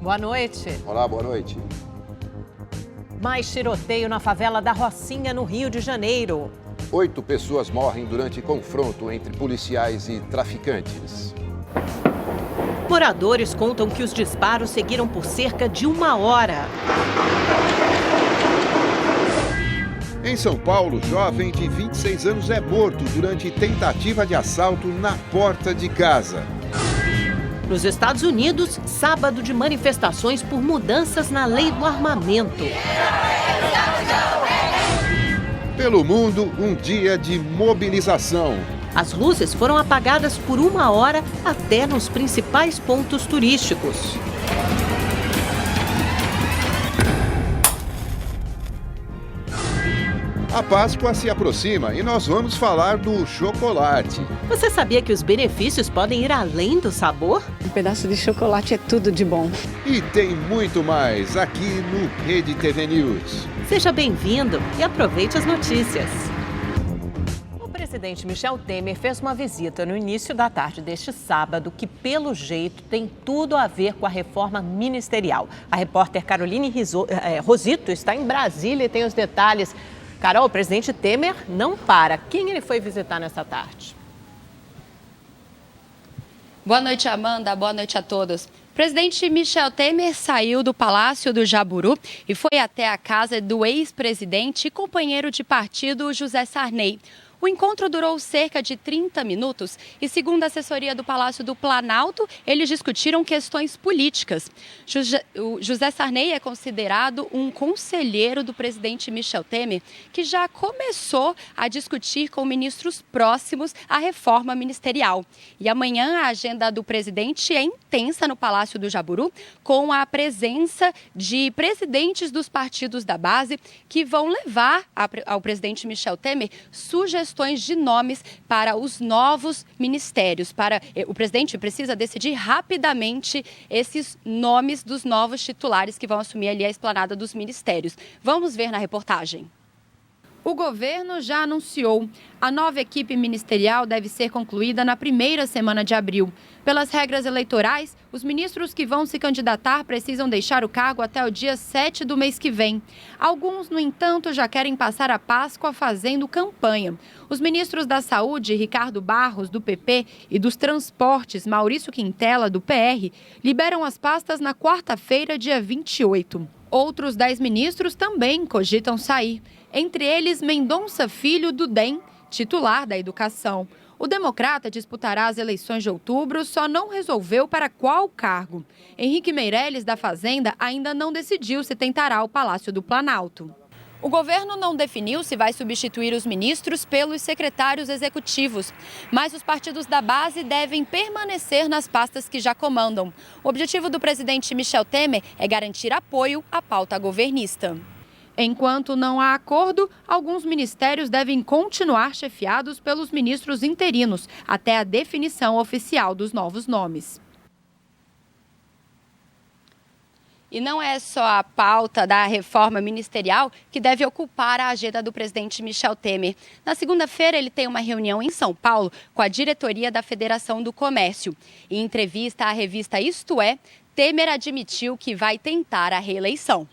Boa noite. Olá, boa noite. Mais tiroteio na favela da Rocinha, no Rio de Janeiro. 8 pessoas morrem durante confronto entre policiais e traficantes. Moradores contam que os disparos seguiram por cerca de 1 hora. Em São Paulo, jovem de 26 anos é morto durante tentativa de assalto na porta de casa. Nos Estados Unidos, sábado de manifestações por mudanças na lei do armamento. Pelo mundo, um dia de mobilização. As luzes foram apagadas por 1 hora até nos principais pontos turísticos. A Páscoa se aproxima e nós vamos falar do chocolate. Você sabia que os benefícios podem ir além do sabor? Um pedaço de chocolate é tudo de bom. E tem muito mais aqui no Rede TV News. Seja bem-vindo e aproveite as notícias. O presidente Michel Temer fez uma visita no início da tarde deste sábado que, pelo jeito, tem tudo a ver com a reforma ministerial. A repórter Caroline Rosito está em Brasília e tem os detalhes. Carol, o presidente Temer não para. Quem ele foi visitar nessa tarde? Boa noite, Amanda. Boa noite a todos. O presidente Michel Temer saiu do Palácio do Jaburu e foi até a casa do ex-presidente e companheiro de partido José Sarney. O encontro durou cerca de 30 minutos e, segundo a assessoria do Palácio do Planalto, eles discutiram questões políticas. José Sarney é considerado um conselheiro do presidente Michel Temer, que já começou a discutir com ministros próximos a reforma ministerial. E amanhã a agenda do presidente é intensa no Palácio do Jaburu, com a presença de presidentes dos partidos da base que vão levar ao presidente Michel Temer sugestões de nomes para os novos ministérios. O presidente precisa decidir rapidamente esses nomes dos novos titulares que vão assumir ali a esplanada dos ministérios. Vamos ver na reportagem. O governo já anunciou. A nova equipe ministerial deve ser concluída na primeira semana de abril. Pelas regras eleitorais, os ministros que vão se candidatar precisam deixar o cargo até o dia 7 do mês que vem. Alguns, no entanto, já querem passar a Páscoa fazendo campanha. Os ministros da Saúde, Ricardo Barros, do PP, e dos Transportes, Maurício Quintela, do PR, liberam as pastas na quarta-feira, dia 28. Outros 10 ministros também cogitam sair. Entre eles, Mendonça Filho, do DEM, titular da Educação. O democrata disputará as eleições de outubro, só não resolveu para qual cargo. Henrique Meirelles, da Fazenda, ainda não decidiu se tentará o Palácio do Planalto. O governo não definiu se vai substituir os ministros pelos secretários executivos, mas os partidos da base devem permanecer nas pastas que já comandam. O objetivo do presidente Michel Temer é garantir apoio à pauta governista. Enquanto não há acordo, alguns ministérios devem continuar chefiados pelos ministros interinos, até a definição oficial dos novos nomes. E não é só a pauta da reforma ministerial que deve ocupar a agenda do presidente Michel Temer. Na segunda-feira, ele tem uma reunião em São Paulo com a diretoria da Federação do Comércio. Em entrevista à revista Isto É, Temer admitiu que vai tentar a reeleição.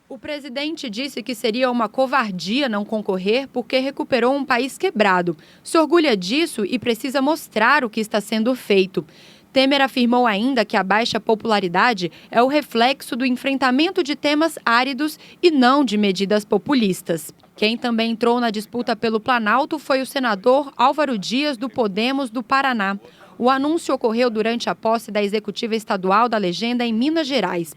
O presidente disse que seria uma covardia não concorrer porque recuperou um país quebrado. Se orgulha disso e precisa mostrar o que está sendo feito. Temer afirmou ainda que a baixa popularidade é o reflexo do enfrentamento de temas áridos e não de medidas populistas. Quem também entrou na disputa pelo Planalto foi o senador Álvaro Dias, do Podemos do Paraná. O anúncio ocorreu durante a posse da executiva estadual da legenda em Minas Gerais.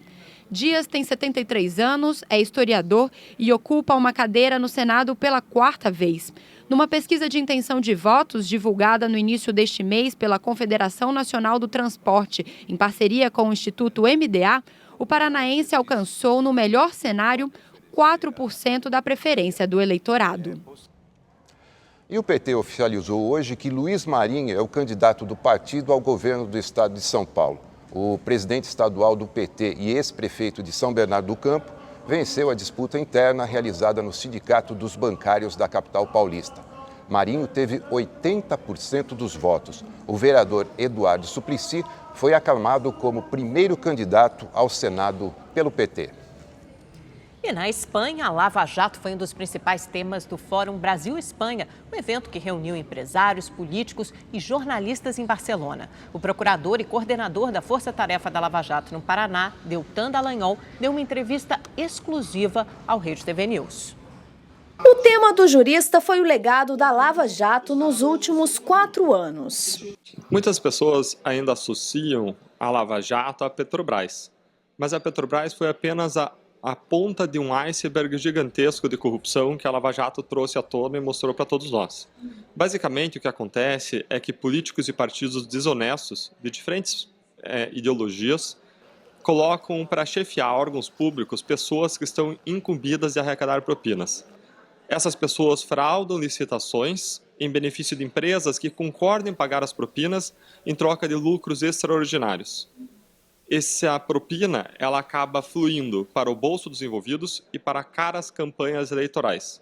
Dias tem 73 anos, é historiador e ocupa uma cadeira no Senado pela 4ª vez. Numa pesquisa de intenção de votos divulgada no início deste mês pela Confederação Nacional do Transporte, em parceria com o Instituto MDA, o paranaense alcançou, no melhor cenário, 4% da preferência do eleitorado. E o PT oficializou hoje que Luiz Marinho é o candidato do partido ao governo do estado de São Paulo. O presidente estadual do PT e ex-prefeito de São Bernardo do Campo venceu a disputa interna realizada no Sindicato dos Bancários da capital paulista. Marinho teve 80% dos votos. O vereador Eduardo Suplicy foi aclamado como primeiro candidato ao Senado pelo PT. E na Espanha, a Lava Jato foi um dos principais temas do Fórum Brasil-Espanha, um evento que reuniu empresários, políticos e jornalistas em Barcelona. O procurador e coordenador da Força Tarefa da Lava Jato no Paraná, Deltan Dallagnol, deu uma entrevista exclusiva ao Rede TV News. O tema do jurista foi o legado da Lava Jato nos últimos 4 anos. Muitas pessoas ainda associam a Lava Jato à Petrobras, mas a Petrobras foi apenas a ponta de um iceberg gigantesco de corrupção que a Lava Jato trouxe à tona e mostrou para todos nós. Basicamente, o que acontece é que políticos e partidos desonestos, de diferentes ideologias, colocam para chefiar órgãos públicos pessoas que estão incumbidas de arrecadar propinas. Essas pessoas fraudam licitações em benefício de empresas que concordam em pagar as propinas em troca de lucros extraordinários. Essa propina ela acaba fluindo para o bolso dos envolvidos e para caras campanhas eleitorais.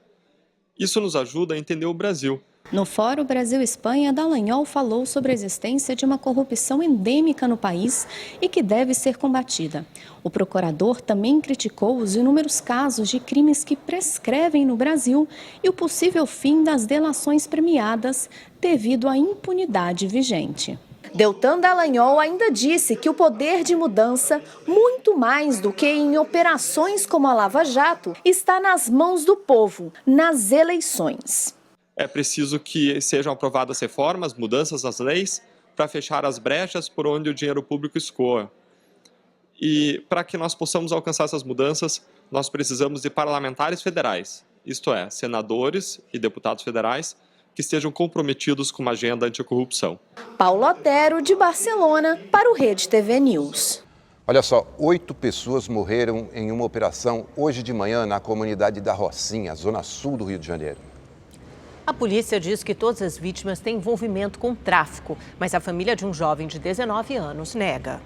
Isso nos ajuda a entender o Brasil. No Fórum Brasil-Espanha, Dallagnol falou sobre a existência de uma corrupção endêmica no país e que deve ser combatida. O procurador também criticou os inúmeros casos de crimes que prescrevem no Brasil e o possível fim das delações premiadas devido à impunidade vigente. Deltan Dallagnol ainda disse que o poder de mudança, muito mais do que em operações como a Lava Jato, está nas mãos do povo, nas eleições. É preciso que sejam aprovadas reformas, mudanças nas leis, para fechar as brechas por onde o dinheiro público escoa. E para que nós possamos alcançar essas mudanças, nós precisamos de parlamentares federais, isto é, senadores e deputados federais, que estejam comprometidos com uma agenda anticorrupção. Paulo Otero, de Barcelona, para o Rede TV News. Olha só, 8 pessoas morreram em uma operação hoje de manhã na comunidade da Rocinha, zona sul do Rio de Janeiro. A polícia diz que todas as vítimas têm envolvimento com tráfico, mas a família de um jovem de 19 anos nega.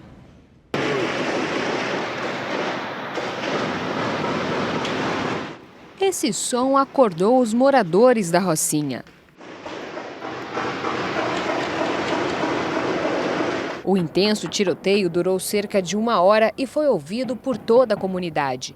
Esse som acordou os moradores da Rocinha. O intenso tiroteio durou cerca de 1 hora e foi ouvido por toda a comunidade.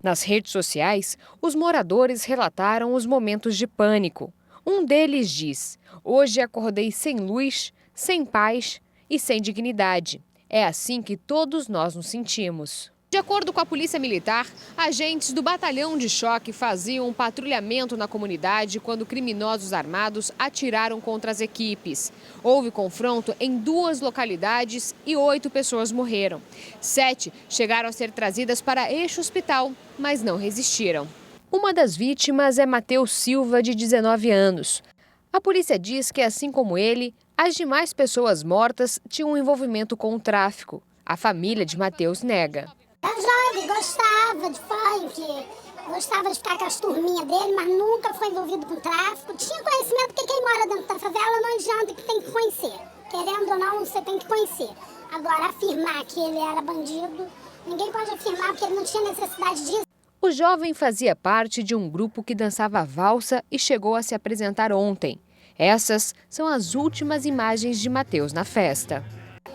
Nas redes sociais, os moradores relataram os momentos de pânico. Um deles diz: "Hoje acordei sem luz, sem paz e sem dignidade. É assim que todos nós nos sentimos." De acordo com a Polícia Militar, agentes do Batalhão de Choque faziam um patrulhamento na comunidade quando criminosos armados atiraram contra as equipes. Houve confronto em 2 localidades e 8 pessoas morreram. 7 chegaram a ser trazidas para este hospital, mas não resistiram. Uma das vítimas é Matheus Silva, de 19 anos. A polícia diz que, assim como ele, as demais pessoas mortas tinham um envolvimento com o tráfico. A família de Matheus nega. Era jovem, gostava de funk, gostava de ficar com as turminhas dele, mas nunca foi envolvido com tráfico. Tinha conhecimento, porque quem mora dentro da favela não adianta, que tem que conhecer. Querendo ou não, você tem que conhecer. Agora, afirmar que ele era bandido, ninguém pode afirmar, porque ele não tinha necessidade disso. O jovem fazia parte de um grupo que dançava valsa e chegou a se apresentar ontem. Essas são as últimas imagens de Matheus na festa.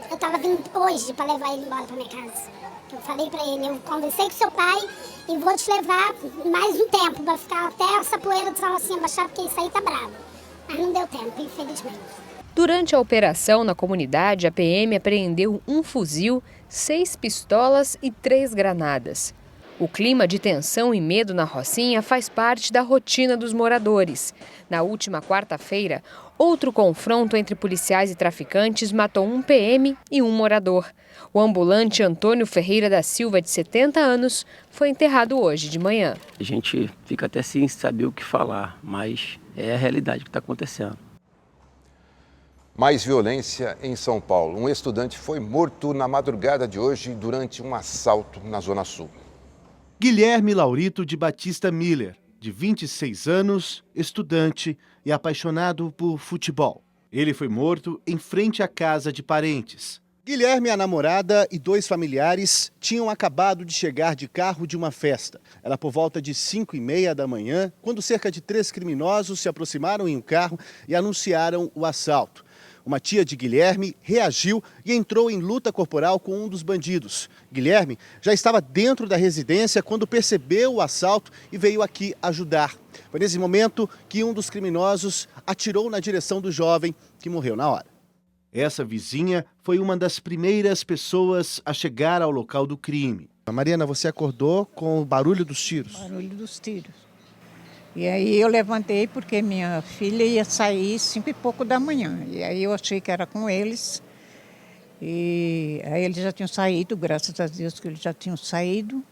Eu estava vindo hoje para levar ele embora para minha casa. Eu falei para ele, eu conversei com seu pai e vou te levar mais um tempo para ficar até essa poeira de Rocinha baixar, porque isso aí tá bravo. Mas não deu tempo, infelizmente. Durante a operação na comunidade, a PM apreendeu um fuzil, 6 pistolas e 3 granadas. O clima de tensão e medo na Rocinha faz parte da rotina dos moradores. Na última quarta-feira, outro confronto entre policiais e traficantes matou um PM e um morador. O ambulante Antônio Ferreira da Silva, de 70 anos, foi enterrado hoje de manhã. A gente fica até sem saber o que falar, mas é a realidade que está acontecendo. Mais violência em São Paulo. Um estudante foi morto na madrugada de hoje durante um assalto na Zona Sul. Guilherme Laurito de Batista Miller, de 26 anos, estudante e apaixonado por futebol. Ele foi morto em frente à casa de parentes. Guilherme, a namorada e 2 familiares tinham acabado de chegar de carro de uma festa. Era por volta de 5h30 da manhã, quando cerca de 3 criminosos se aproximaram em um carro e anunciaram o assalto. Uma tia de Guilherme reagiu e entrou em luta corporal com um dos bandidos. Guilherme já estava dentro da residência quando percebeu o assalto e veio aqui ajudar. Foi nesse momento que um dos criminosos atirou na direção do jovem, que morreu na hora. Essa vizinha foi uma das primeiras pessoas a chegar ao local do crime. Mariana, você acordou com o barulho dos tiros? Barulho dos tiros. E aí eu levantei porque minha filha ia sair 5 e pouco da manhã. E aí eu achei que era com eles. E aí eles já tinham saído, graças a Deus que eles já tinham saído.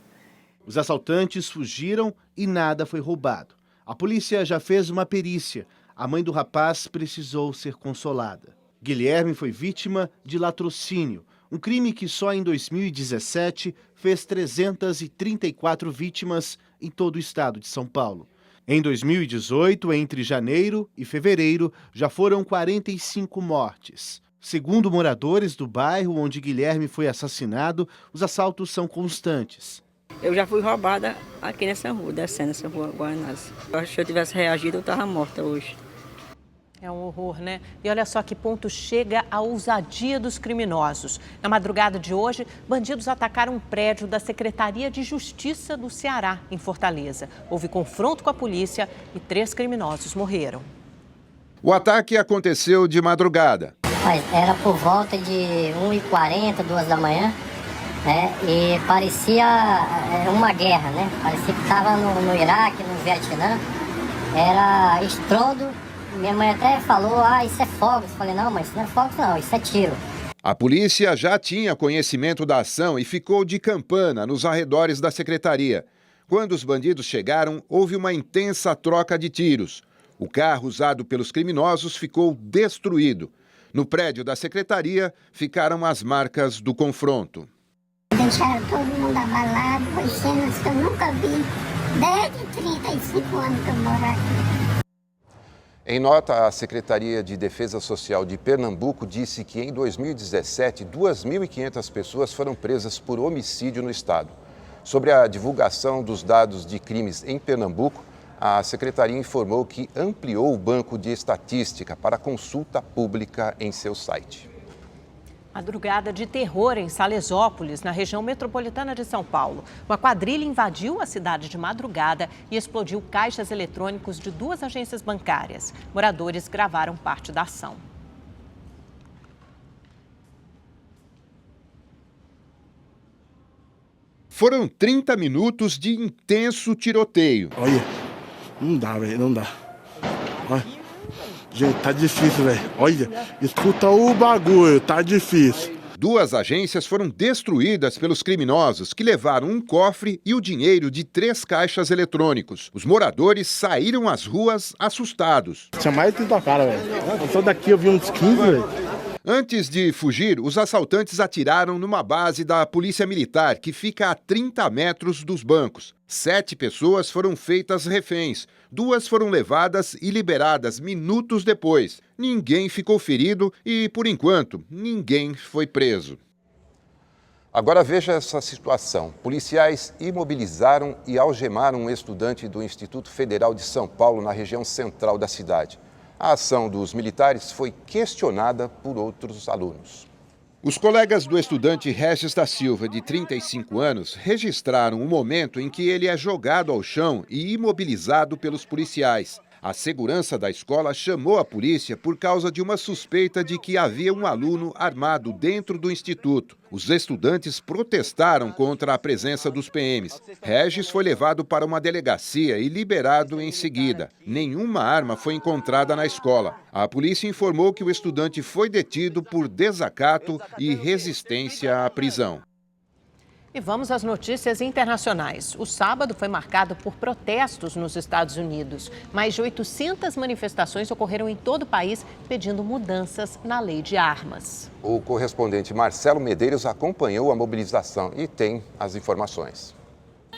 Os assaltantes fugiram e nada foi roubado. A polícia já fez uma perícia. A mãe do rapaz precisou ser consolada. Guilherme foi vítima de latrocínio, um crime que só em 2017 fez 334 vítimas em todo o estado de São Paulo. Em 2018, entre janeiro e fevereiro, já foram 45 mortes. Segundo moradores do bairro onde Guilherme foi assassinado, os assaltos são constantes. Eu já fui roubada aqui nessa rua, descendo essa rua Guanás. Eu acho que se eu tivesse reagido, eu estava morta hoje. É um horror, né? E olha só que ponto chega a ousadia dos criminosos. Na madrugada de hoje, bandidos atacaram um prédio da Secretaria de Justiça do Ceará, em Fortaleza. Houve confronto com a polícia e 3 criminosos morreram. O ataque aconteceu de madrugada. Era por volta de 1h40, 2 da manhã, né? E parecia uma guerra, né? Parecia que estava no Iraque, no Vietnã. Era estrondo. Minha mãe até falou, isso é fogo. Eu falei, não, mas isso não é fogo não, isso é tiro. A polícia já tinha conhecimento da ação e ficou de campana nos arredores da secretaria. Quando os bandidos chegaram, houve uma intensa troca de tiros. O carro usado pelos criminosos ficou destruído. No prédio da secretaria, ficaram as marcas do confronto. Deixaram todo mundo abalado, foi cenas que eu nunca vi, desde 35 anos que eu moro aqui. Em nota, a Secretaria de Defesa Social de Pernambuco disse que em 2017, 2.500 pessoas foram presas por homicídio no estado. Sobre a divulgação dos dados de crimes em Pernambuco, a Secretaria informou que ampliou o banco de estatística para consulta pública em seu site. Madrugada de terror em Salesópolis, na região metropolitana de São Paulo. Uma quadrilha invadiu a cidade de madrugada e explodiu caixas eletrônicos de 2 agências bancárias. Moradores gravaram parte da ação. Foram 30 minutos de intenso tiroteio. Olha, não dá, velho, não dá. Olha. Gente, tá difícil, velho. Olha, escuta o bagulho, tá difícil. 2 agências foram destruídas pelos criminosos, que levaram um cofre e o dinheiro de 3 caixas eletrônicos. Os moradores saíram às ruas assustados. Tinha mais de 30 cara, velho. Eu tô daqui, eu vi uns 15, velho. Antes de fugir, os assaltantes atiraram numa base da Polícia Militar, que fica a 30 metros dos bancos. 7 pessoas foram feitas reféns. 2 foram levadas e liberadas minutos depois. Ninguém ficou ferido e, por enquanto, ninguém foi preso. Agora veja essa situação. Policiais imobilizaram e algemaram um estudante do Instituto Federal de São Paulo, na região central da cidade. A ação dos militares foi questionada por outros alunos. Os colegas do estudante Regis da Silva, de 35 anos, registraram o momento em que ele é jogado ao chão e imobilizado pelos policiais. A segurança da escola chamou a polícia por causa de uma suspeita de que havia um aluno armado dentro do instituto. Os estudantes protestaram contra a presença dos PMs. Regis foi levado para uma delegacia e liberado em seguida. Nenhuma arma foi encontrada na escola. A polícia informou que o estudante foi detido por desacato e resistência à prisão. E vamos às notícias internacionais. O sábado foi marcado por protestos nos Estados Unidos. Mais de 800 manifestações ocorreram em todo o país pedindo mudanças na lei de armas. O correspondente Marcelo Medeiros acompanhou a mobilização e tem as informações.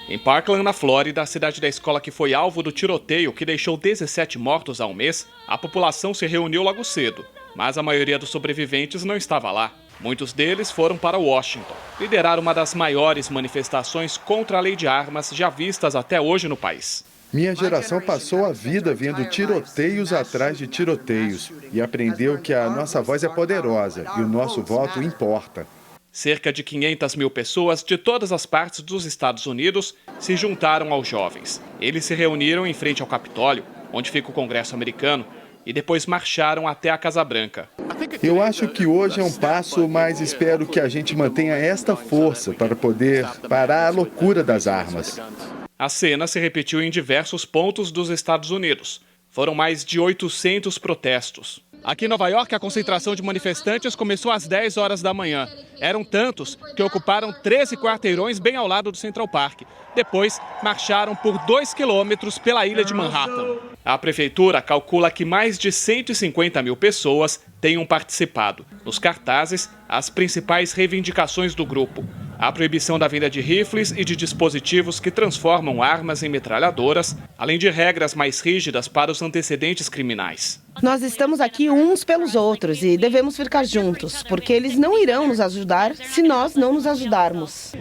Em Parkland, na Flórida, a cidade da escola que foi alvo do tiroteio que deixou 17 mortos há um mês, a população se reuniu logo cedo, mas a maioria dos sobreviventes não estava lá. Muitos deles foram para Washington, liderar uma das maiores manifestações contra a lei de armas já vistas até hoje no país. Minha geração passou a vida vendo tiroteios atrás de tiroteios e aprendeu que a nossa voz é poderosa e o nosso voto importa. Cerca de 500 mil pessoas de todas as partes dos Estados Unidos se juntaram aos jovens. Eles se reuniram em frente ao Capitólio, onde fica o Congresso americano, e depois marcharam até a Casa Branca. Eu acho que hoje é um passo, mas espero que a gente mantenha esta força para poder parar a loucura das armas. A cena se repetiu em diversos pontos dos Estados Unidos. Foram mais de 800 protestos. Aqui em Nova York, a concentração de manifestantes começou às 10 horas da manhã. Eram tantos que ocuparam 13 quarteirões bem ao lado do Central Park. Depois, marcharam por 2 quilômetros pela ilha de Manhattan. A prefeitura calcula que mais de 150 mil pessoas tenham participado. Nos cartazes, as principais reivindicações do grupo: a proibição da venda de rifles e de dispositivos que transformam armas em metralhadoras, além de regras mais rígidas para os antecedentes criminais. Nós estamos aqui uns pelos outros e devemos ficar juntos, porque eles não irão nos ajudar se nós não nos ajudarmos.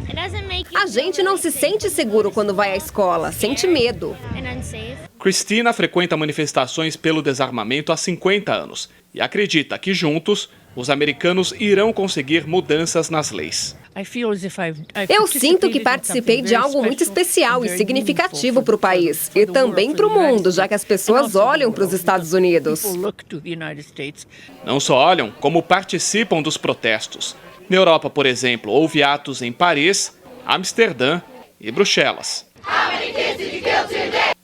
A gente não se sente seguro quando vai à escola, sente medo. Cristina frequenta manifestações pelo desarmamento há 50 anos e acredita que juntos os americanos irão conseguir mudanças nas leis. Eu sinto que participei de algo muito especial e significativo para o país e também para o mundo, já que as pessoas olham para os Estados Unidos. Não só olham, como participam dos protestos. Na Europa, por exemplo, houve atos em Paris, Amsterdã e Bruxelas.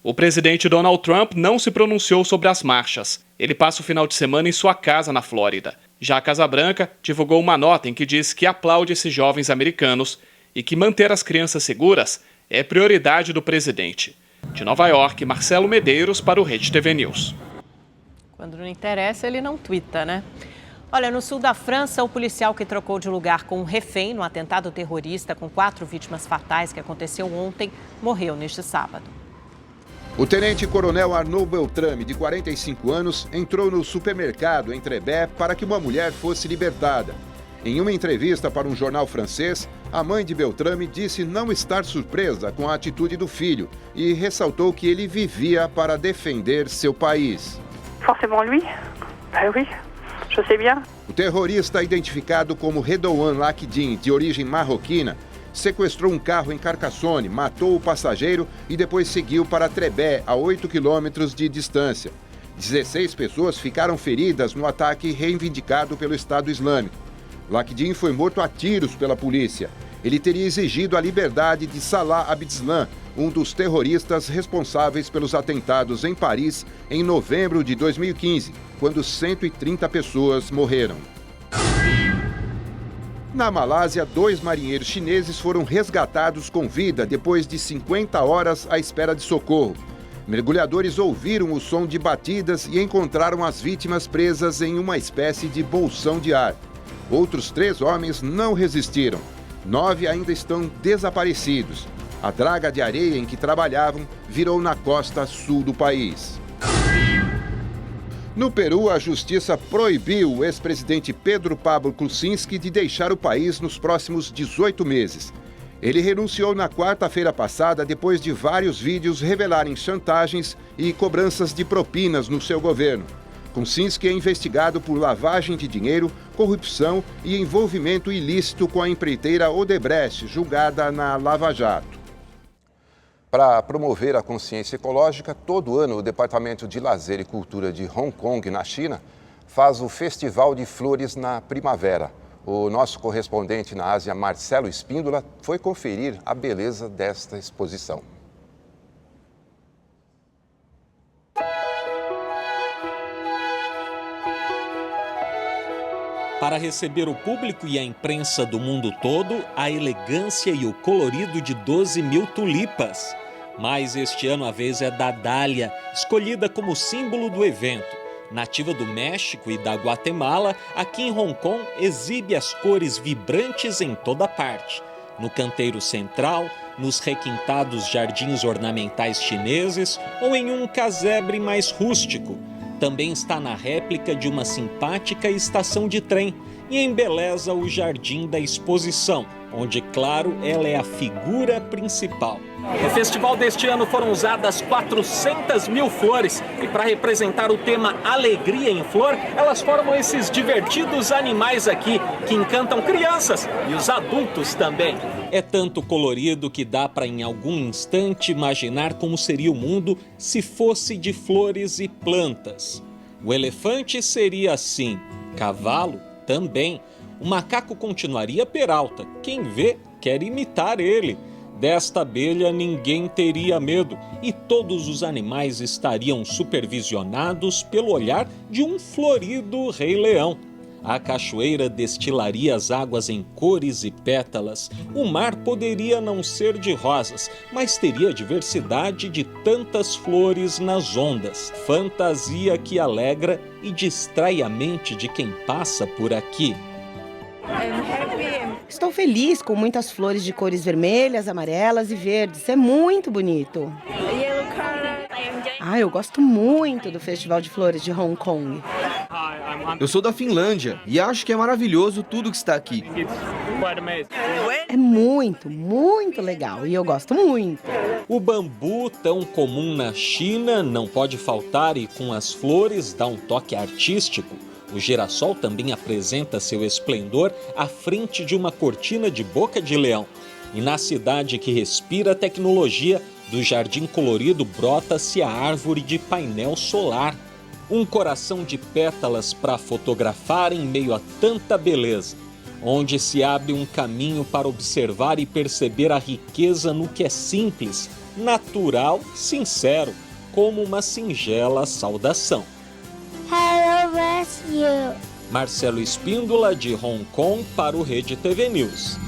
O presidente Donald Trump não se pronunciou sobre as marchas. Ele passa o final de semana em sua casa na Flórida. Já a Casa Branca divulgou uma nota em que diz que aplaude esses jovens americanos e que manter as crianças seguras é prioridade do presidente. De Nova York, Marcelo Medeiros para o Rede TV News. Quando não interessa, ele não tuita, né? Olha, no sul da França, o policial que trocou de lugar com um refém no atentado terrorista com 4 vítimas fatais que aconteceu ontem, morreu neste sábado. O tenente-coronel Arnaud Beltrame, de 45 anos, entrou no supermercado em Trebé para que uma mulher fosse libertada. Em uma entrevista para um jornal francês, a mãe de Beltrame disse não estar surpresa com a atitude do filho e ressaltou que ele vivia para defender seu país. Forcément lui? Oui, je sais bien. O terrorista, identificado como Redouan Lakhdin, de origem marroquina, sequestrou um carro em Carcassonne, matou o passageiro e depois seguiu para Trebé, a 8 quilômetros de distância. 16 pessoas ficaram feridas no ataque reivindicado pelo Estado Islâmico. Lakhdin foi morto a tiros pela polícia. Ele teria exigido a liberdade de Salah Abdeslam, um dos terroristas responsáveis pelos atentados em Paris em novembro de 2015, quando 130 pessoas morreram. Na Malásia, 2 marinheiros chineses foram resgatados com vida depois de 50 horas à espera de socorro. Mergulhadores ouviram o som de batidas e encontraram as vítimas presas em uma espécie de bolsão de ar. Outros 3 homens não resistiram. 9 ainda estão desaparecidos. A draga de areia em que trabalhavam virou na costa sul do país. No Peru, a justiça proibiu o ex-presidente Pedro Pablo Kuczynski de deixar o país nos próximos 18 meses. Ele renunciou na quarta-feira passada depois de vários vídeos revelarem chantagens e cobranças de propinas no seu governo. Kuczynski é investigado por lavagem de dinheiro, corrupção e envolvimento ilícito com a empreiteira Odebrecht, julgada na Lava Jato. Para promover a consciência ecológica, todo ano o Departamento de Lazer e Cultura de Hong Kong, na China, faz o Festival de Flores na primavera. O nosso correspondente na Ásia, Marcelo Espíndola, foi conferir a beleza desta exposição. Para receber o público e a imprensa do mundo todo, a elegância e o colorido de 12 mil tulipas. Mas este ano a vez é da dália, escolhida como símbolo do evento. Nativa do México e da Guatemala, aqui em Hong Kong exibe as cores vibrantes em toda parte. No canteiro central, nos requintados jardins ornamentais chineses ou em um casebre mais rústico. também está na réplica de uma simpática estação de trem e embeleza o Jardim da Exposição, onde, claro, ela é a figura principal. No festival deste ano foram usadas 400 mil flores e para representar o tema Alegria em Flor, elas formam esses divertidos animais aqui que encantam crianças e os adultos também. É tanto colorido que dá para em algum instante imaginar como seria o mundo se fosse de flores e plantas. O elefante seria assim, cavalo também. O macaco continuaria Peralta. Quem vê quer imitar ele. Desta abelha ninguém teria medo e todos os animais estariam supervisionados pelo olhar de um florido Rei Leão. A cachoeira destilaria as águas em cores e pétalas. O mar poderia não ser de rosas, mas teria diversidade de tantas flores nas ondas. Fantasia que alegra e distrai a mente de quem passa por aqui. Estou feliz com muitas flores de cores vermelhas, amarelas e verdes. É muito bonito. Eu gosto muito do Festival de Flores de Hong Kong. Eu sou da Finlândia e acho que é maravilhoso tudo que está aqui. É muito, muito legal e eu gosto muito. O bambu, tão comum na China, não pode faltar e com as flores dá um toque artístico. O girassol também apresenta seu esplendor à frente de uma cortina de boca de leão. E na cidade que respira tecnologia, do jardim colorido brota-se a árvore de painel solar. Um coração de pétalas para fotografar em meio a tanta beleza, onde se abre um caminho para observar e perceber a riqueza no que é simples, natural, sincero, como uma singela saudação. Hello, Brasil. Marcelo Espíndola, de Hong Kong, para o Rede TV News.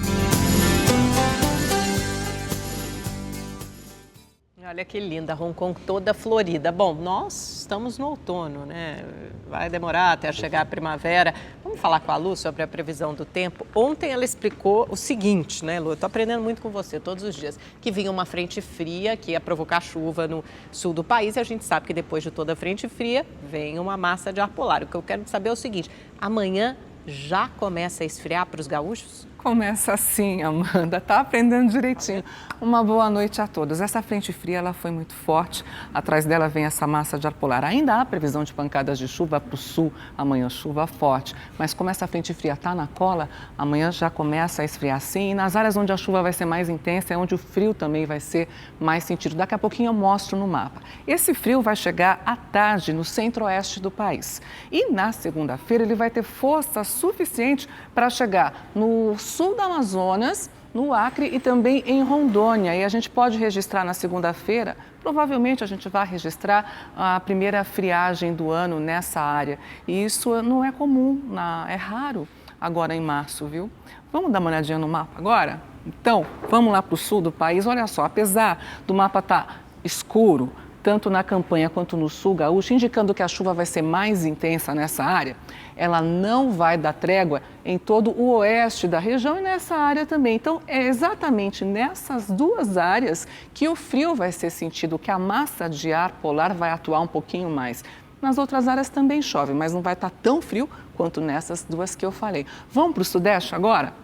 Olha que linda, Hong Kong toda florida. Bom, nós estamos no outono, né? Vai demorar até chegar a primavera. Vamos falar com a Lu sobre a previsão do tempo. Ontem ela explicou o seguinte, né, Lu? Eu estou aprendendo muito com você todos os dias. Que vinha uma frente fria que ia provocar chuva no sul do país. E a gente sabe que depois de toda a frente fria, vem uma massa de ar polar. O que eu quero saber é o seguinte, amanhã já começa a esfriar para os gaúchos? Começa assim, Amanda, tá aprendendo direitinho. Uma boa noite a todos. Essa frente fria, ela foi muito forte, atrás dela vem essa massa de ar polar. Ainda há previsão de pancadas de chuva para o sul, amanhã chuva forte. Mas como essa frente fria está na cola, amanhã já começa a esfriar sim. E nas áreas onde a chuva vai ser mais intensa, é onde o frio também vai ser mais sentido. Daqui a pouquinho eu mostro no mapa. Esse frio vai chegar à tarde no centro-oeste do país. E na segunda-feira ele vai ter força suficiente para chegar no sul do Amazonas, no Acre e também em Rondônia. E a gente pode registrar na segunda-feira, provavelmente a gente vai registrar a primeira friagem do ano nessa área. E isso não é comum, é raro agora em março, viu? Vamos dar uma olhadinha no mapa agora? Então, vamos lá para o sul do país. Olha só, apesar do mapa estar escuro, tanto na campanha quanto no sul gaúcho, indicando que a chuva vai ser mais intensa nessa área, ela não vai dar trégua em todo o oeste da região e nessa área também. Então, é exatamente nessas duas áreas que o frio vai ser sentido, que a massa de ar polar vai atuar um pouquinho mais. Nas outras áreas também chove, mas não vai estar tão frio quanto nessas duas que eu falei. Vamos para o sudeste agora?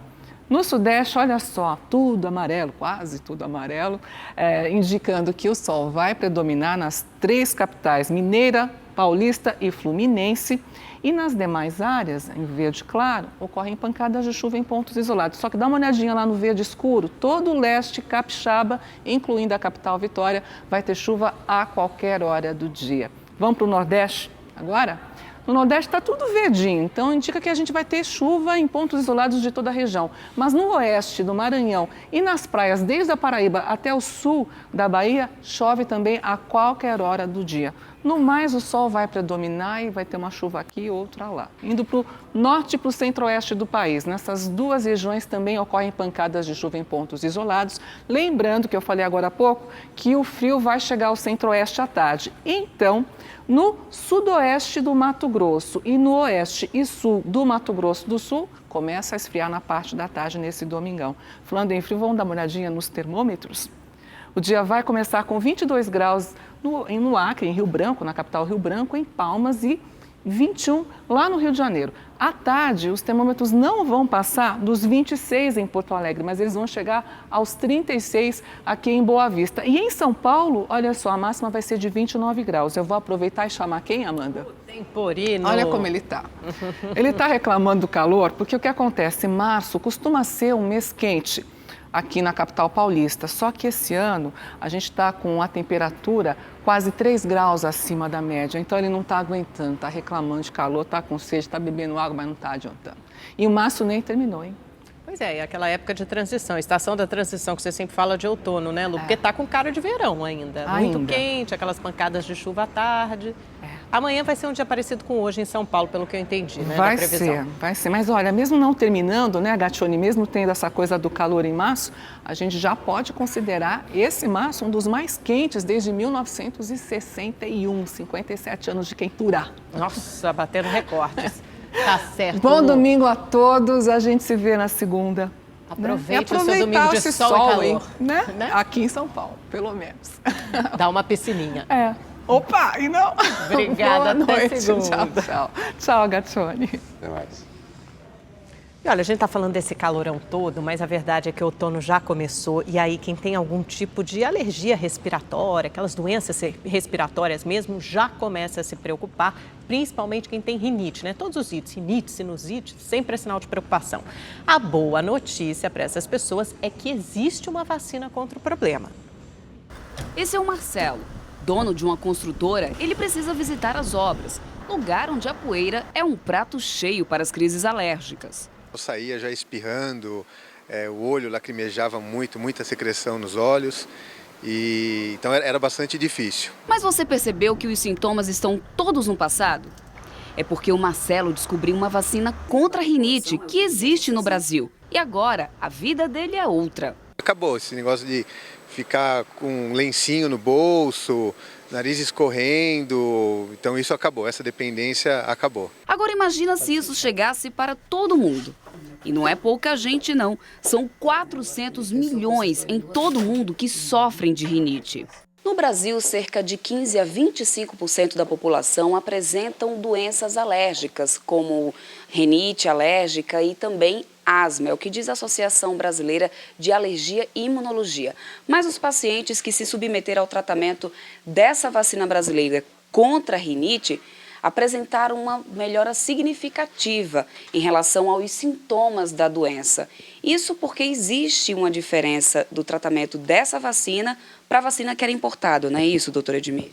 No sudeste, olha só, tudo amarelo, quase tudo amarelo, indicando que o sol vai predominar nas três capitais, Mineira, Paulista e Fluminense. E nas demais áreas, em verde claro, ocorrem pancadas de chuva em pontos isolados. Só que dá uma olhadinha lá no verde escuro, todo o leste capixaba, incluindo a capital Vitória, vai ter chuva a qualquer hora do dia. Vamos para o Nordeste agora? No Nordeste está tudo verdinho, então indica que a gente vai ter chuva em pontos isolados de toda a região. Mas no oeste do Maranhão e nas praias, desde a Paraíba até o sul da Bahia, chove também a qualquer hora do dia. No mais, o sol vai predominar e vai ter uma chuva aqui e outra lá. Indo para o norte e para o centro-oeste do país, nessas duas regiões também ocorrem pancadas de chuva em pontos isolados. Lembrando que eu falei agora há pouco que o frio vai chegar ao centro-oeste à tarde. Então, no sudoeste do Mato Grosso e no oeste e sul do Mato Grosso do Sul, começa a esfriar na parte da tarde nesse domingão. Falando em frio, vamos dar uma olhadinha nos termômetros? O dia vai começar com 22 graus no Acre, em Rio Branco, na capital Rio Branco, em Palmas, e 21 lá no Rio de Janeiro. À tarde, os termômetros não vão passar dos 26 em Porto Alegre, mas eles vão chegar aos 36 aqui em Boa Vista. E em São Paulo, olha só, a máxima vai ser de 29 graus. Eu vou aproveitar e chamar quem, Amanda? O temporino. Olha como ele está. Ele está reclamando do calor porque o que acontece? Março costuma ser um mês quente aqui na capital paulista, só que esse ano a gente está com a temperatura quase 3 graus acima da média, então ele não está aguentando, está reclamando de calor, está com sede, está bebendo água, mas não está adiantando. E o março nem terminou, hein? Pois é, aquela época de transição, estação da transição que você sempre fala de outono, né, Lu? Porque tá com cara de verão ainda. Muito quente, aquelas pancadas de chuva à tarde. Amanhã vai ser um dia parecido com hoje em São Paulo, pelo que eu entendi, né? Vai ser. Mas olha, mesmo não terminando, né, Gaccione, mesmo tendo essa coisa do calor em março, a gente já pode considerar esse março um dos mais quentes desde 1961, 57 anos de quentura. Nossa, batendo recordes. Tá certo. Bom domingo a todos, a gente se vê na segunda. Aproveite o seu domingo de sol e calor. Hein, né? Aqui em São Paulo, pelo menos. Dá uma piscininha. Opa, e não? Obrigada, Boa até noite. segunda. Tchau. Tchau, Gaccione. Até mais. E olha, a gente está falando desse calorão todo, mas a verdade é que o outono já começou e aí quem tem algum tipo de alergia respiratória, aquelas doenças respiratórias mesmo, já começa a se preocupar, principalmente quem tem rinite, né? Todos os ites, rinite, sinusite, sempre é sinal de preocupação. A boa notícia para essas pessoas é que existe uma vacina contra o problema. Esse é o Marcelo, dono de uma construtora. Ele precisa visitar as obras, lugar onde a poeira é um prato cheio para as crises alérgicas. Eu saía já espirrando, o olho lacrimejava muito, muita secreção nos olhos, e então era bastante difícil. Mas você percebeu que os sintomas estão todos no passado? É porque o Marcelo descobriu uma vacina contra a rinite que existe no Brasil. E agora, a vida dele é outra. Acabou esse negócio de ficar com um lencinho no bolso, nariz escorrendo, então isso acabou, essa dependência acabou. Agora imagina se isso chegasse para todo mundo. E não é pouca gente não, são 400 milhões em todo mundo que sofrem de rinite. No Brasil, cerca de 15 a 25% da população apresentam doenças alérgicas, como rinite alérgica e também asma, é o que diz a Associação Brasileira de Alergia e Imunologia. Mas os pacientes que se submeteram ao tratamento dessa vacina brasileira contra a rinite apresentaram uma melhora significativa em relação aos sintomas da doença. Isso porque existe uma diferença do tratamento dessa vacina para a vacina que era importada, não é isso, doutor Edmir?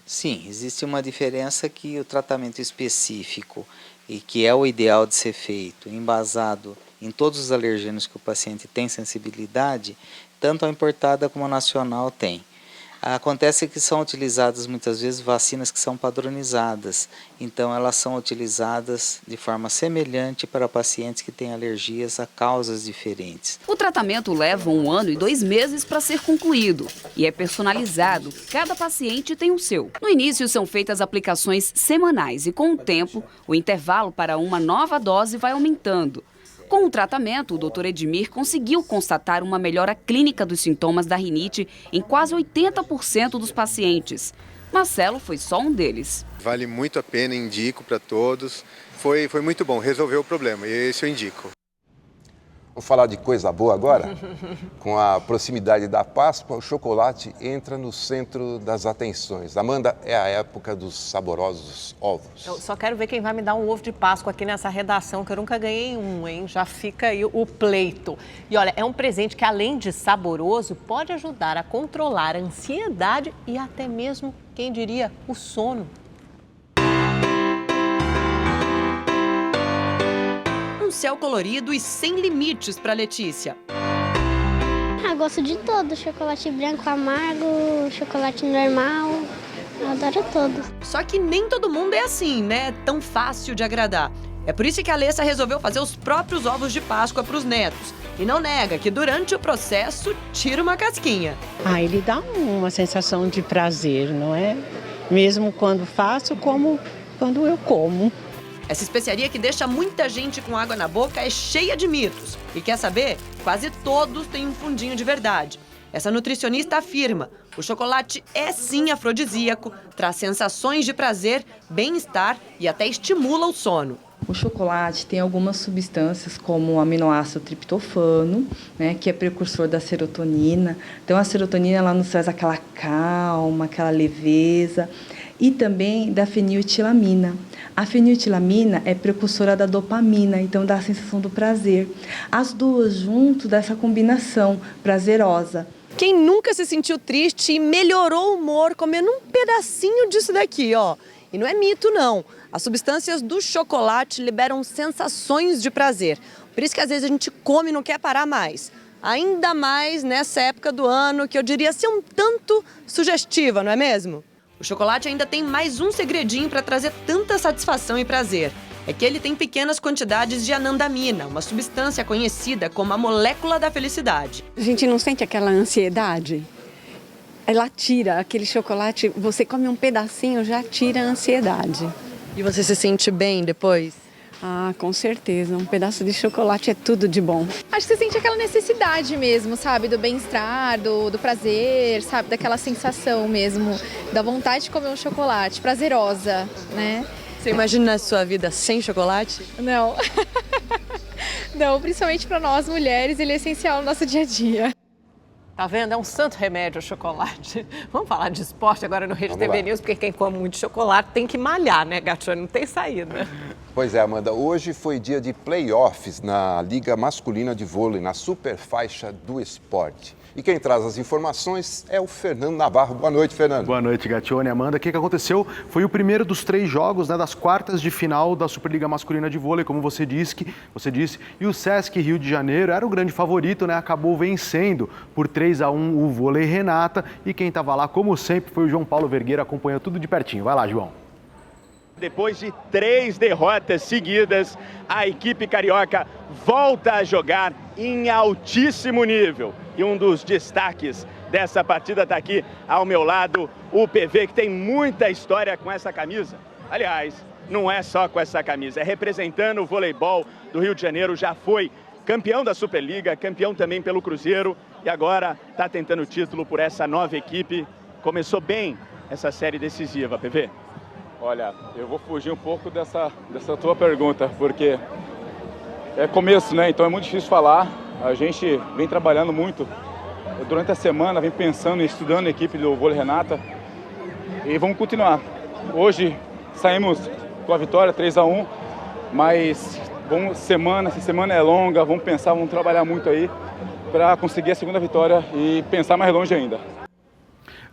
Sim, existe uma diferença que o tratamento específico e que é o ideal de ser feito, embasado em todos os alergênios que o paciente tem sensibilidade, tanto a importada como a nacional tem. Acontece que são utilizadas muitas vezes vacinas que são padronizadas, então elas são utilizadas de forma semelhante para pacientes que têm alergias a causas diferentes. O tratamento leva 1 ano e 2 meses para ser concluído e é personalizado, cada paciente tem o seu. No início são feitas aplicações semanais e com o tempo o intervalo para uma nova dose vai aumentando. Com o tratamento, o Dr. Edmir conseguiu constatar uma melhora clínica dos sintomas da rinite em quase 80% dos pacientes. Marcelo foi só um deles. Vale muito a pena, indico para todos. Foi muito bom, resolveu o problema, e esse eu indico. Vamos falar de coisa boa agora? Com a proximidade da Páscoa, o chocolate entra no centro das atenções. Amanda, é a época dos saborosos ovos. Eu só quero ver quem vai me dar um ovo de Páscoa aqui nessa redação, que eu nunca ganhei um, hein? Já fica aí o pleito. E olha, é um presente que, além de saboroso, pode ajudar a controlar a ansiedade e até mesmo, quem diria, o sono. Céu colorido e sem limites para Letícia. Gosto de todos, chocolate branco, amargo, chocolate normal, eu adoro todos. Só que nem todo mundo é assim, né? Tão fácil de agradar. É por isso que a Alessa resolveu fazer os próprios ovos de Páscoa para os netos. E não nega que durante o processo tira uma casquinha. Ele dá uma sensação de prazer, não é? Mesmo quando faço, como quando eu como. Essa especiaria que deixa muita gente com água na boca é cheia de mitos. E quer saber? Quase todos têm um fundinho de verdade. Essa nutricionista afirma: o chocolate é sim afrodisíaco, traz sensações de prazer, bem-estar e até estimula o sono. O chocolate tem algumas substâncias como o aminoácido triptofano, né, que é precursor da serotonina. Então a serotonina ela nos traz aquela calma, aquela leveza, e também da feniletilamina. A feniletilamina é precursora da dopamina, então dá a sensação do prazer. As duas junto dessa combinação prazerosa. Quem nunca se sentiu triste e melhorou o humor comendo um pedacinho disso daqui, ó? E não é mito, não. As substâncias do chocolate liberam sensações de prazer. Por isso que às vezes a gente come e não quer parar mais. Ainda mais nessa época do ano, que eu diria ser um tanto sugestiva, não é mesmo? O chocolate ainda tem mais um segredinho para trazer tanta satisfação e prazer. É que ele tem pequenas quantidades de anandamina, uma substância conhecida como a molécula da felicidade. A gente não sente aquela ansiedade? Ela tira aquele chocolate, você come um pedacinho, já tira a ansiedade. E você se sente bem depois? Ah, com certeza. Um pedaço de chocolate é tudo de bom. Acho que você sente aquela necessidade mesmo, sabe? Do bem-estar, do prazer, sabe? Daquela sensação mesmo, da vontade de comer um chocolate, prazerosa, né? Você imagina a sua vida sem chocolate? Não. Não, principalmente para nós mulheres, ele é essencial no nosso dia a dia. Tá vendo? É um santo remédio o chocolate. Vamos falar de esporte agora no Rede TV News, porque quem come muito chocolate tem que malhar, né, Gatione? Não tem saída. Pois é, Amanda. Hoje foi dia de playoffs na Liga Masculina de Vôlei, na Superfaixa do Esporte. E quem traz as informações é o Fernando Navarro. Boa noite, Fernando. Boa noite, Gatione. Amanda, o que aconteceu? Foi o primeiro dos 3 jogos, né, das quartas de final da Superliga Masculina de Vôlei, como você disse. E o Sesc Rio de Janeiro era o grande favorito, né? Acabou vencendo por 3-1 o Vôlei Renata. E quem estava lá, como sempre, foi o João Paulo Vergueira, acompanhou tudo de pertinho. Vai lá, João. Depois de 3 derrotas seguidas, a equipe carioca volta a jogar em altíssimo nível. E um dos destaques dessa partida está aqui ao meu lado, o PV, que tem muita história com essa camisa. Aliás, não é só com essa camisa, é representando o voleibol do Rio de Janeiro, já foi campeão da Superliga, campeão também pelo Cruzeiro e agora está tentando o título por essa nova equipe. Começou bem essa série decisiva, PV. Olha, eu vou fugir um pouco dessa tua pergunta, porque é começo, né? Então é muito difícil falar. A gente vem trabalhando muito durante a semana, vem pensando e estudando a equipe do Vôlei Renata e vamos continuar. Hoje saímos com a vitória 3-1, mas essa semana é longa, vamos pensar, vamos trabalhar muito aí para conseguir a segunda vitória e pensar mais longe ainda.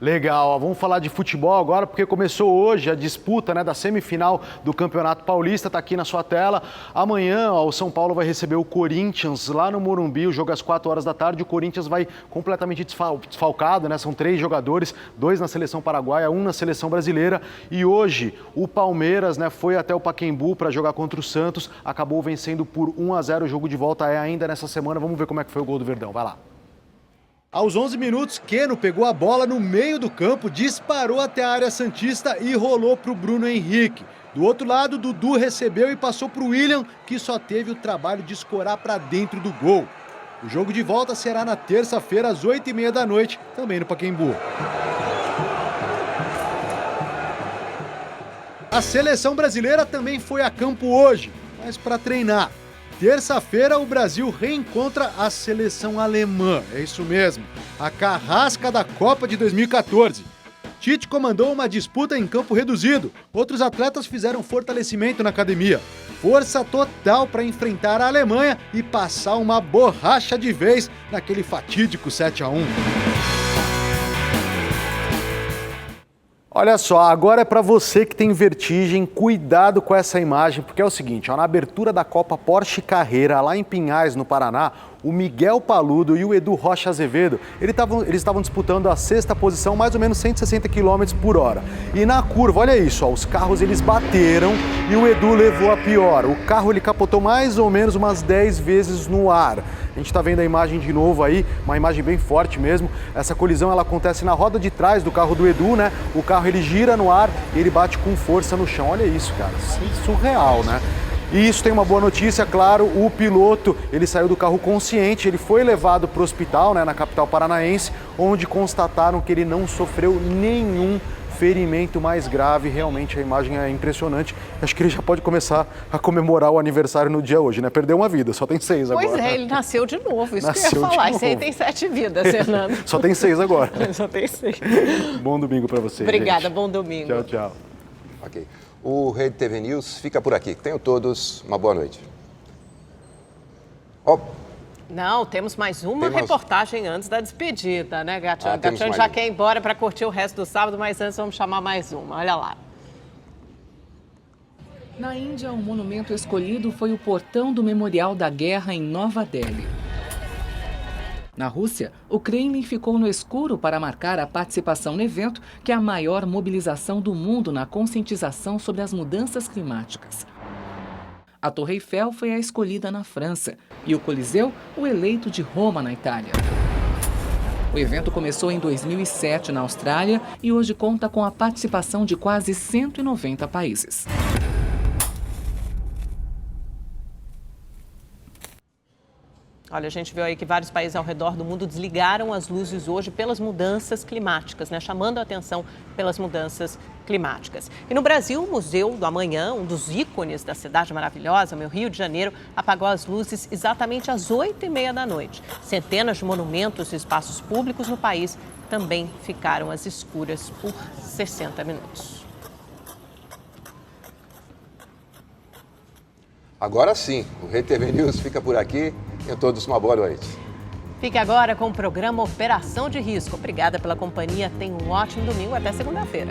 Legal, vamos falar de futebol agora, porque começou hoje a disputa, né, da semifinal do Campeonato Paulista, está aqui na sua tela. Amanhã o São Paulo vai receber o Corinthians lá no Morumbi, o jogo às 4 horas da tarde. O Corinthians vai completamente desfalcado, né? São 3 jogadores, 2 na seleção paraguaia, 1 na seleção brasileira. E hoje o Palmeiras, né, foi até o Pacaembu para jogar contra o Santos, acabou vencendo por 1-0. O jogo de volta é ainda nessa semana. Vamos ver como é que foi o gol do Verdão, vai lá. Aos 11 minutos, Keno pegou a bola no meio do campo, disparou até a área santista e rolou para o Bruno Henrique. Do outro lado, Dudu recebeu e passou para o William, que só teve o trabalho de escorar para dentro do gol. O jogo de volta será na terça-feira, às 8h30 da noite, também no Pacaembu. A seleção brasileira também foi a campo hoje, mas para treinar. Terça-feira, o Brasil reencontra a seleção alemã. É isso mesmo, a carrasca da Copa de 2014. Tite comandou uma disputa em campo reduzido. Outros atletas fizeram fortalecimento na academia. Força total para enfrentar a Alemanha e passar uma borracha de vez naquele fatídico 7-1. Olha só, agora é para você que tem vertigem, cuidado com essa imagem, porque é o seguinte, ó, na abertura da Copa Porsche Carreira, lá em Pinhais, no Paraná, o Miguel Paludo e o Edu Rocha Azevedo, eles estavam disputando a 6ª posição, mais ou menos 160 km por hora. E na curva, olha isso, ó, os carros eles bateram e o Edu levou a pior. O carro ele capotou mais ou menos umas 10 vezes no ar. A gente está vendo a imagem de novo aí, uma imagem bem forte mesmo. Essa colisão ela acontece na roda de trás do carro do Edu, né? O carro ele gira no ar e ele bate com força no chão. Olha isso, cara, surreal, né? E isso tem uma boa notícia, claro, o piloto, ele saiu do carro consciente, ele foi levado para o hospital, né, na capital paranaense, onde constataram que ele não sofreu nenhum ferimento mais grave. Realmente a imagem é impressionante. Acho que ele já pode começar a comemorar o aniversário no dia hoje, né? Perdeu uma vida, só tem 6 agora. Pois é, ele nasceu de novo, isso Nasceu que eu ia falar. de Isso aí novo. tem 7 vidas, Fernando. Só tem 6 agora. Só tem 6. Bom domingo para você. Obrigada, gente. bom domingo. Tchau, tchau. Ok. O Rede TV News fica por aqui. Tenham todos uma boa noite. Não, temos mais uma reportagem antes da despedida, né, Gatiano? Temos Gatiano mais já uma. quer ir embora para curtir o resto do sábado, mas antes vamos chamar mais uma. Olha lá. Na Índia, o monumento escolhido foi o portão do Memorial da Guerra em Nova Delhi. Na Rússia, o Kremlin ficou no escuro para marcar a participação no evento, que é a maior mobilização do mundo na conscientização sobre as mudanças climáticas. A Torre Eiffel foi a escolhida na França e o Coliseu, o eleito de Roma, na Itália. O evento começou em 2007 na Austrália e hoje conta com a participação de quase 190 países. Olha, a gente viu aí que vários países ao redor do mundo desligaram as luzes hoje pelas mudanças climáticas, né? Chamando a atenção pelas mudanças climáticas. E no Brasil, o Museu do Amanhã, um dos ícones da cidade maravilhosa, meu Rio de Janeiro, apagou as luzes exatamente às 8h30 da noite. Centenas de monumentos e espaços públicos no país também ficaram às escuras por 60 minutos. Agora sim, o Rede TV News fica por aqui. Tenham todos uma boa noite. Fique agora com o programa Operação de Risco. Obrigada pela companhia. Tenha um ótimo domingo. Até segunda-feira.